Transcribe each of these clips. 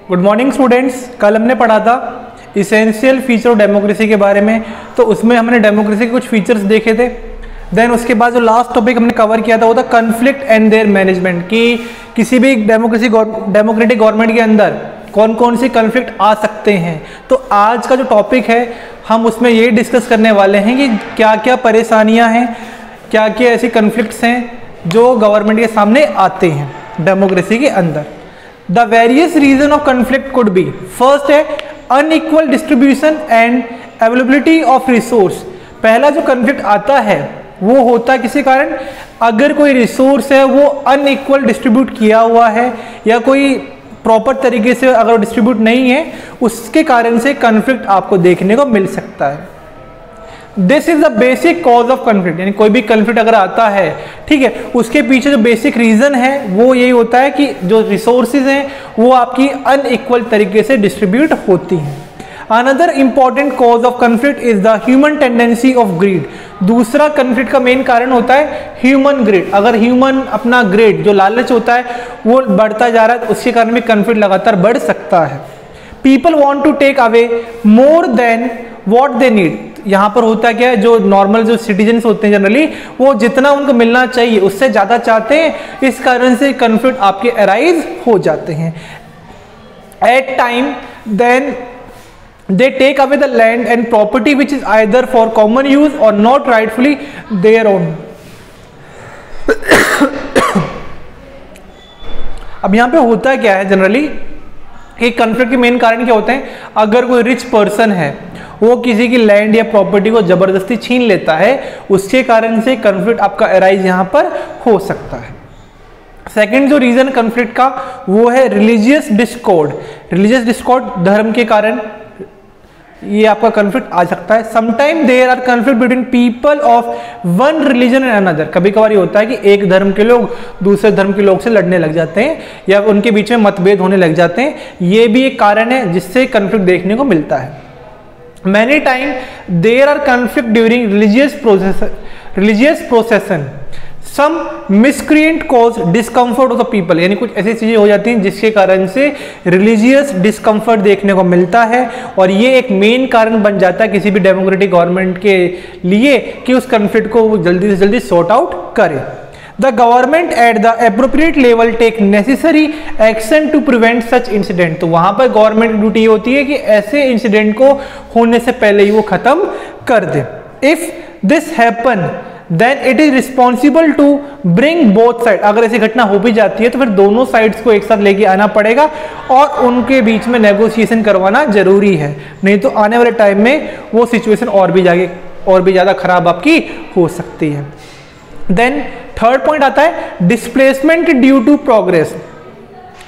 Good morning students. कल हमने पढ़ा था इसेंशियल फीचर ऑफ डेमोक्रेसी के बारे में, तो उसमें हमने डेमोक्रेसी के कुछ फीचर्स देखे थे। देन उसके बाद जो लास्ट टॉपिक हमने कवर किया था वो था कन्फ्लिक्ट एंड देयर मैनेजमेंट, कि किसी भी डेमोक्रेटिक गवर्नमेंट के अंदर कौन कौन से कन्फ्लिक्ट आ सकते हैं। तो आज का जो टॉपिक है हम उसमें ये डिस्कस करने वाले हैं कि क्या क्या परेशानियां हैं, क्या क्या ऐसे कन्फ्लिक्ट्स हैं जो गवर्नमेंट के सामने आते हैं डेमोक्रेसी के अंदर। The various reason of conflict could be, first है unequal distribution and availability of resource. पहला जो कन्फ्लिक्ट आता है वो होता है किसी कारण, अगर कोई रिसोर्स है वो अनइक्वल डिस्ट्रीब्यूट किया हुआ है या कोई प्रॉपर तरीके से अगर डिस्ट्रीब्यूट नहीं है, उसके कारण से कन्फ्लिक्ट आपको देखने को मिल सकता है। This is the basic cause of conflict, यानी कोई भी कन्फ्लिक्ट अगर आता है, ठीक है, उसके पीछे जो बेसिक रीजन है वो यही होता है कि जो रिसोर्सेज हैं वो आपकी अनइक्वल तरीके से डिस्ट्रीब्यूट होती हैं। Another important cause of conflict is the human tendency of greed. दूसरा कन्फ्लिक्ट का मेन कारण होता है ह्यूमन ग्रीड। अगर ह्यूमन अपना ग्रीड जो लालच होता है वो बढ़ता जा रहा है, उसके कारण भी कन्फ्लिक्ट लगातार बढ़ सकता है। People want to take away more than what they need. यहाँ पर होता क्या है, जो नॉर्मल जो सिटीजन्स होते हैं जनरली वो जितना उनको मिलना चाहिए उससे ज़्यादा चाहते हैं, इस कारण से कन्फ्लिक्ट आपके अराइज हो जाते हैं। At time then they take away the land and property which is either for common use or not rightfully their own। अब यहाँ पे होता क्या है जनरली कि कन्फ्लिक्ट के मेन कारण क्या होते हैं, अगर कोई रिच पर्सन है वो किसी की लैंड या प्रॉपर्टी को जबरदस्ती छीन लेता है, उसके कारण से कन्फ्लिक्ट आपका अराइज यहाँ पर हो सकता है। सेकेंड जो रीजन कन्फ्लिक्ट का वो है रिलीजियस डिस्कॉर्ड। रिलीजियस डिस्कॉर्ड धर्म के कारण ये आपका कन्फ्लिक्ट आ सकता है। Sometime there are conflict between people of one religion and another. कभी कभार ये होता है कि एक धर्म के लोग दूसरे धर्म के लोग से लड़ने लग जाते हैं या उनके बीच में मतभेद होने लग जाते हैं। ये भी एक कारण है जिससे कन्फ्लिक्ट देखने को मिलता है। Many time there are conflict during religious procession. Some miscreant cause discomfort of the people, यानी कुछ ऐसी चीजें हो जाती हैं जिसके कारण से रिलीजियस डिस्कम्फर्ट देखने को मिलता है, और ये एक मेन कारण बन जाता है किसी भी डेमोक्रेटिक गवर्नमेंट के लिए कि उस कन्फ्लिक्ट को जल्दी से जल्दी सॉर्ट आउट करे। The government at the appropriate level take necessary action to prevent such incident. तो वहां पर गवर्नमेंट की ड्यूटी होती है कि ऐसे इंसिडेंट को होने से पहले ही वो खत्म कर दे। If this happen then it is responsible to bring both side. अगर ऐसी घटना हो भी जाती है तो फिर दोनों साइड्स को एक साथ लेके आना पड़ेगा और उनके बीच में नेगोशिएशन करवाना जरूरी है, नहीं तो आने वाले टाइम में वो सिचुएशन और भी ज़्यादा खराब आपकी हो सकती है। देन थर्ड पॉइंट आता है displacement due to progress.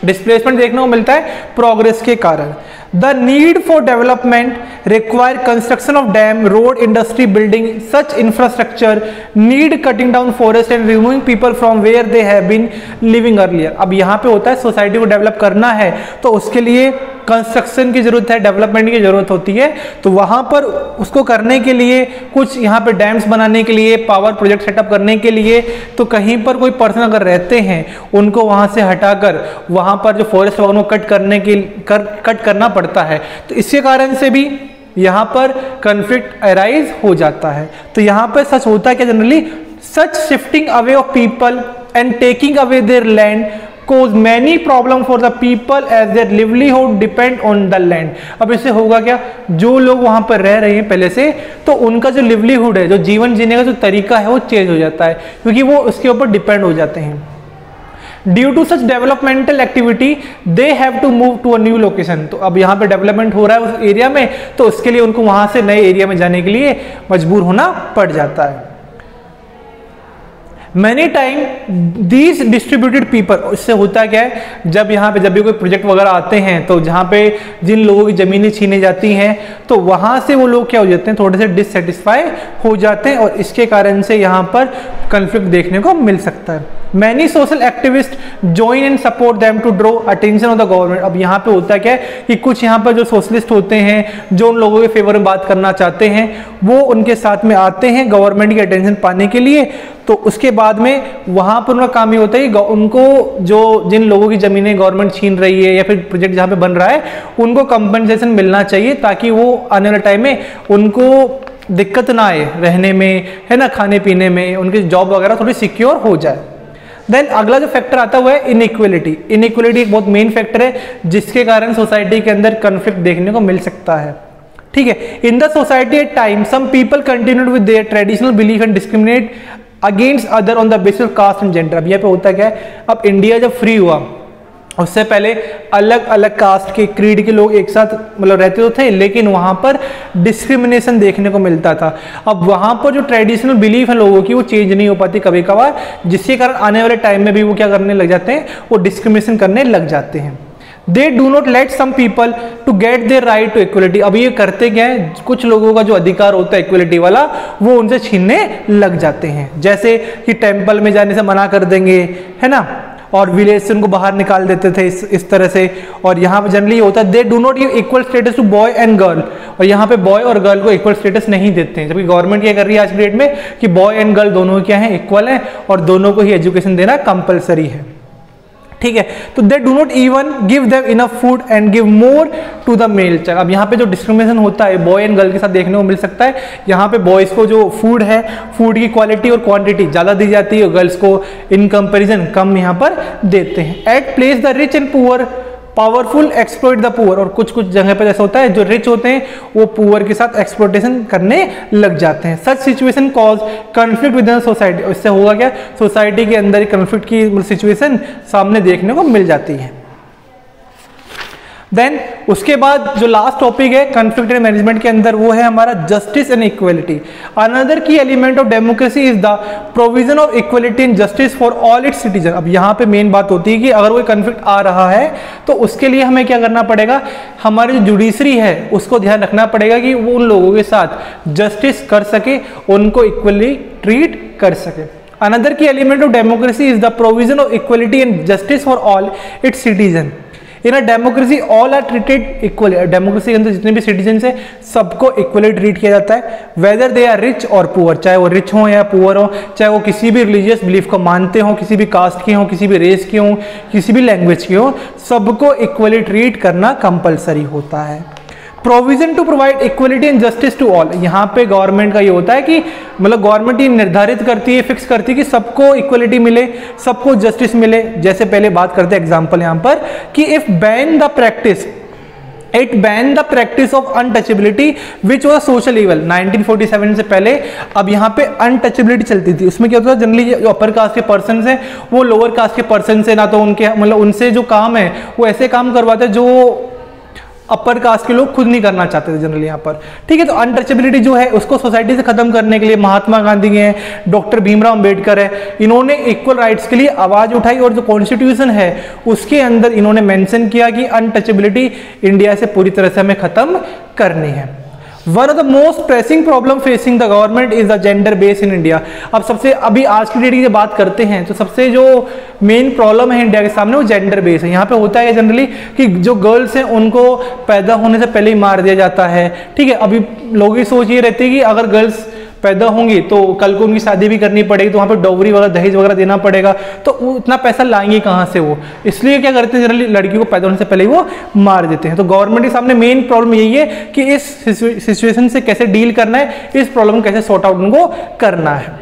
Displacement देखने को मिलता है प्रोग्रेस के कारण। The need for development require construction of dam, road, industry, building such infrastructure, need cutting down forest and removing people from where they have been living earlier. अब यहाँ पे होता है सोसाइटी को डेवलप करना है तो उसके लिए कंस्ट्रक्शन की जरूरत है, डेवलपमेंट की जरूरत होती है, तो वहां पर उसको करने के लिए कुछ यहाँ पे डैम्स बनाने के लिए, पावर प्रोजेक्ट सेटअप करने के लिए, तो कहीं पर कोई पर्सन अगर रहते हैं उनको वहां से हटाकर वहां पर जो फॉरेस्ट वगैरह कट करना पड़ता है, तो इसके कारण से भी यहाँ पर कन्फ्लिक्ट अराइज हो जाता है। तो यहाँ पर सच होता है कि generally such shifting away of people and taking away there land cause many problem for the people as their livelihood depend on the land। अब इससे होगा क्या, जो लोग वहां पर रह रहे हैं पहले से, तो उनका जो लिवलीहुड है, जो जीवन जीने का जो तरीका है वो चेंज हो जाता है क्योंकि वो उसके ऊपर डिपेंड हो जाते हैं। Due to such developmental activity they have to move to a new location. तो अब यहाँ पे डेवलपमेंट हो रहा है उस एरिया में, तो उसके लिए उनको वहां से नए एरिया में जाने के लिए मजबूर होना पड़ जाता है। Many time these distributed people, इससे होता क्या है, जब यहाँ पे जब भी कोई प्रोजेक्ट वगैरह आते हैं तो जहाँ पे जिन लोगों की ज़मीनें छीने जाती हैं तो वहाँ से वो लोग क्या हो जाते हैं, थोड़े से डिससेटिस्फाई हो जाते हैं और इसके कारण से यहाँ पर कन्फ्लिक्ट देखने को मिल सकता है। Many social activist join and support them to draw attention of the government. अब यहाँ पे होता क्या है कि कुछ यहाँ पर जो सोशलिस्ट होते हैं, जो उन लोगों के फेवर में बात करना चाहते हैं, वो उनके साथ में आते हैं गवर्नमेंट की अटेंशन पाने के लिए। तो उसके बाद में वहाँ पर उनका काम ये होता है कि उनको जो जिन लोगों की ज़मीनें गवर्नमेंट छीन रही है या फिर प्रोजेक्ट जहाँ पे बन रहा है, उनको कंपनसेशन मिलना चाहिए, ताकि वो आने वाले टाइम में उनको दिक्कत ना आए रहने में, है ना, खाने पीने में, उनकी जॉब वगैरह थोड़ी सिक्योर हो जाए। देन अगला जो फैक्टर आता हुआ है इनइक्वलिटी। इनइक्वलिटी एक बहुत मेन फैक्टर है जिसके कारण सोसाइटी के अंदर कॉन्फ्लिक्ट देखने को मिल सकता है। ठीक है, in the society at time some people continued with their traditional belief and discriminate against other on the basis of caste and gender. अब यहाँ पे होता क्या है, अब इंडिया जब फ्री हुआ उससे पहले अलग अलग कास्ट के, क्रीड के लोग एक साथ मतलब रहते तो थे, लेकिन वहाँ पर डिस्क्रिमिनेशन देखने को मिलता था। अब वहाँ पर जो ट्रेडिशनल बिलीफ है लोगों की वो चेंज नहीं हो पाती कभी कभार, जिसके कारण आने वाले टाइम में भी वो क्या करने लग जाते हैं, वो डिस्क्रिमिनेशन करने लग जाते हैं। They do not let some people to get their right to equality. अब ये करते क्या है, कुछ लोगों का जो अधिकार होता है इक्वलिटी वाला, वो उनसे छीनने लग जाते हैं। जैसे कि टेम्पल में जाने से मना कर देंगे, है ना, और विलेज से उनको बाहर निकाल देते थे इस तरह से। और यहाँ पे जनरली होता है they do not give equal status to boy and girl, और यहाँ पे बॉय और गर्ल को इक्वल स्टेटस नहीं देते हैं, जबकि गवर्नमेंट क्या कर रही है आज की डेट में कि बॉय एंड गर्ल दोनों क्या है, इक्वल है, और दोनों को ही एजुकेशन देना कंपलसरी है। ठीक है, तो they do not even give them enough food and give more to the male child. अब यहाँ पे जो डिस्क्रिमिनेशन होता है बॉय एंड गर्ल के साथ देखने को मिल सकता है। यहाँ पे बॉयज़ को जो फूड है, फूड की क्वालिटी और क्वांटिटी ज़्यादा दी जाती है, गर्ल्स को इन कंपैरिजन कम यहाँ पर देते हैं। At place the rich and poor powerful exploit the poor. और कुछ कुछ जगह पर ऐसा होता है जो रिच होते हैं वो पुअर के साथ एक्सप्लॉइटेशन करने लग जाते हैं। Such situation cause conflict with in society. इससे होगा क्या, सोसाइटी के अंदर कॉन्फ्लिक्ट की सिचुएशन सामने देखने को मिल जाती है। देन उसके बाद जो लास्ट टॉपिक है कॉन्फ्लिक्ट मैनेजमेंट के अंदर, वो है हमारा justice and equality. Another key element of democracy is the provision of equality and justice for all its citizen. अब यहाँ पे मेन बात होती है कि अगर कोई कॉन्फ्लिक्ट आ रहा है तो उसके लिए हमें क्या करना पड़ेगा, हमारी जो जुडिशरी है उसको ध्यान रखना पड़ेगा कि वो उन लोगों के साथ जस्टिस कर सके, उनको इक्वली ट्रीट कर सके। Another key element of democracy is the provision of equality and justice for all its citizen. In a democracy all are treated equally. Democracy के अंदर जितने भी सिटीजन्स हैं सबको इक्वली ट्रीट किया जाता है, वेदर दे आर रिच और पुअर, चाहे वो रिच हों या पुअर हों, चाहे वो किसी भी रिलीजियस बिलीफ को मानते हों, किसी भी कास्ट के हों, किसी भी रेस के हों, किसी भी लैंग्वेज के हों, सबको इक्वली ट्रीट करना कंपलसरी होता है। Provision to provide equality and justice to all. यहाँ पे गवर्नमेंट का ये होता है कि मतलब गवर्नमेंट ये निर्धारित करती है, फिक्स करती है कि सबको इक्वलिटी मिले, सबको जस्टिस मिले। जैसे पहले बात करते हैं एग्जांपल यहाँ पर कि if ban the practice, it ban the practice of untouchability which was social evil. 1947 से पहले अब यहाँ पे अनटचेबिलिटी चलती थी। उसमें क्या होता है, जनरली जो अपर कास्ट के पर्सन हैं वो लोअर कास्ट के पर्सन से ना तो उनके मतलब उनसे जो काम है वो ऐसे काम करवाते हैं जो अपर कास्ट के लोग खुद नहीं करना चाहते थे जनरली यहाँ पर। ठीक है, तो अनटचेबिलिटी जो है उसको सोसाइटी से खत्म करने के लिए महात्मा गांधी हैं, डॉक्टर भीमराव अंबेडकर है, इन्होंने इक्वल राइट्स के लिए आवाज उठाई और जो कॉन्स्टिट्यूशन है उसके अंदर इन्होंने मेंशन किया कि अनटचेबिलिटी इंडिया से पूरी तरह से हमें खत्म करनी है। One of the most pressing problem facing the government is the gender base in India. अब सबसे अभी आज की डेट की बात करते हैं तो सबसे जो मेन प्रॉब्लम है इंडिया के सामने वो जेंडर बेस है। यहाँ पे होता है जनरली कि जो गर्ल्स हैं उनको पैदा होने से पहले ही मार दिया जाता है। ठीक है, अभी लोगों की सोच ये रहती है कि अगर गर्ल्स पैदा होंगी तो कल को उनकी शादी भी करनी पड़ेगी, तो वहाँ पे डॉवरी वगैरह दहेज वगैरह देना पड़ेगा, तो उतना पैसा लाएंगे कहाँ से वो, इसलिए क्या करते हैं जनरली लड़कियों को पैदा होने से पहले ही वो मार देते हैं। तो गवर्नमेंट के सामने मेन प्रॉब्लम यही है कि इस सिचुएशन से कैसे डील करना है, इस प्रॉब्लम को कैसे सॉर्ट आउट उनको करना है।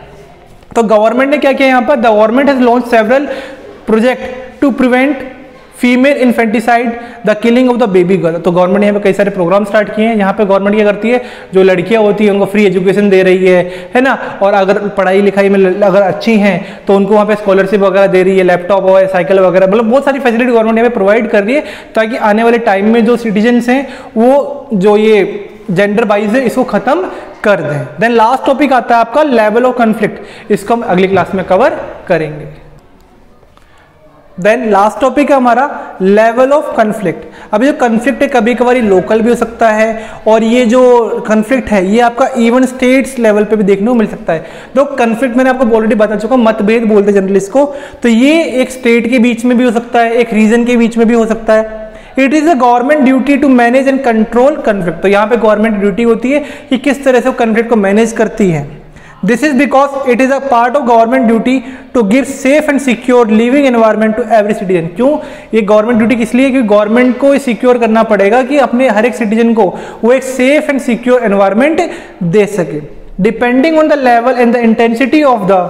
तो गवर्नमेंट ने क्या किया यहाँ पर, the government has launch several project to prevent female infanticide the killing of the baby girl. तो गवर्नमेंट ने यहाँ पे कई सारे प्रोग्राम स्टार्ट किए हैं। यहाँ पे गवर्नमेंट क्या करती है, जो लड़कियां होती हैं उनको फ्री एजुकेशन दे रही है ना, और अगर पढ़ाई लिखाई में अगर अच्छी हैं तो उनको वहाँ पे स्कॉलरशिप वगैरह दे रही है, लैपटॉप और साइकिल वगैरह, मतलब बहुत सारी फैसिलिटी गवर्नमेंट यहाँ पे प्रोवाइड कर रही है ताकि आने वाले टाइम में जो सिटीजन्स हैं वो जो ये जेंडर वाइज है इसको खत्म कर दें। देन लास्ट टॉपिक आता है आपका लेवल ऑफ कॉन्फ्लिक्ट, इसको हम अगली क्लास में कवर करेंगे। देन लास्ट टॉपिक है हमारा लेवल ऑफ कन्फ्लिक्ट। अब जो कन्फ्लिक्ट है कभी कभार लोकल भी हो सकता है, और ये जो कन्फ्लिक्ट है ये आपका इवन स्टेट्स लेवल पे भी देखने को मिल सकता है। तो कन्फ्लिक्ट मैंने आपको ऑलरेडी बता चुका, मतभेद बोलते हैं जनरली इसको। तो ये एक स्टेट के बीच में भी हो सकता है, एक रीजन के बीच में भी हो सकता है। It is a government duty to manage and control conflict. तो यहाँ पे गवर्नमेंट ड्यूटी होती है कि किस तरह से वो कन्फ्लिक्ट को मैनेज करती है। This is because it is a part of government duty to give safe and secure living environment to every citizen. क्यों ये गवर्नमेंट ड्यूटी किस लिए? क्योंकि गवर्नमेंट को सिक्योर करना पड़ेगा कि अपने हर एक सिटीजन को वो एक सेफ एंड सिक्योर एनवायरनमेंट दे सके। Depending on the level and the intensity of the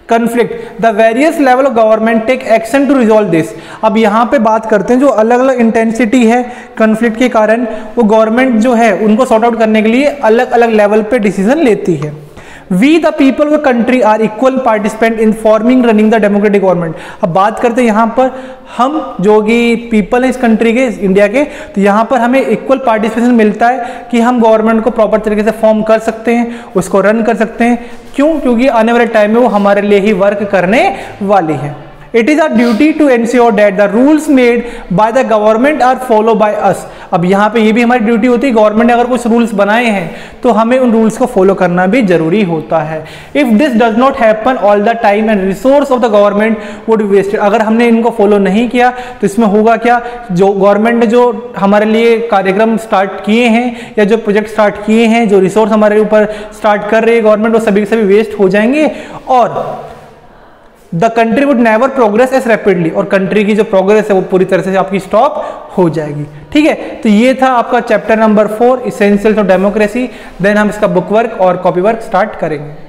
conflict the various level of government take action to resolve this। अब यहाँ पे बात करते हैं जो अलग अलग इंटेंसिटी है कन्फ्लिक्ट के कारण, वो गवर्नमेंट जो है उनको सॉर्ट आउट करने के लिए अलग अलग लेवल पे डिसीजन लेती है। We the people of the country are equal participant in forming running the democratic government। अब बात करते हैं यहाँ पर हम जो कि पीपल है इस कंट्री के, इंडिया के, तो यहाँ पर हमें इक्वल पार्टिसिपेशन मिलता है कि हम गवर्नमेंट को प्रॉपर तरीके से फॉर्म कर सकते हैं, उसको रन कर सकते हैं। क्यों? क्योंकि आने वाले टाइम में वो हमारे लिए ही वर्क करने वाली है। It is our duty to ensure that the rules made by the government are followed by us। अब यहाँ पे ये भी हमारी ड्यूटी होती है, गवर्नमेंट ने अगर कुछ रूल्स बनाए हैं तो हमें उन रूल्स को फॉलो करना भी जरूरी होता है। If this does not happen all the time and resource of the government would be wasted. अगर हमने इनको फॉलो नहीं किया तो इसमें होगा क्या? जो गवर्नमेंट ने जो हमारे लिए कार्यक्रम स्टार्ट किए हैं या जो प्रोजेक्ट स्टार्ट किए हैं, जो रिसोर्स हमारे ऊपर स्टार्ट कर रही है गवर्नमेंट, वो सभी के सभी वेस्ट हो जाएंगे और the country would never progress as rapidly. और कंट्री की जो प्रोग्रेस है वो पूरी तरह से आपकी स्टॉप हो जाएगी। ठीक है, तो ये था आपका chapter number 4 essentials of democracy. Then हम इसका बुक वर्क और कॉपी वर्क स्टार्ट करेंगे।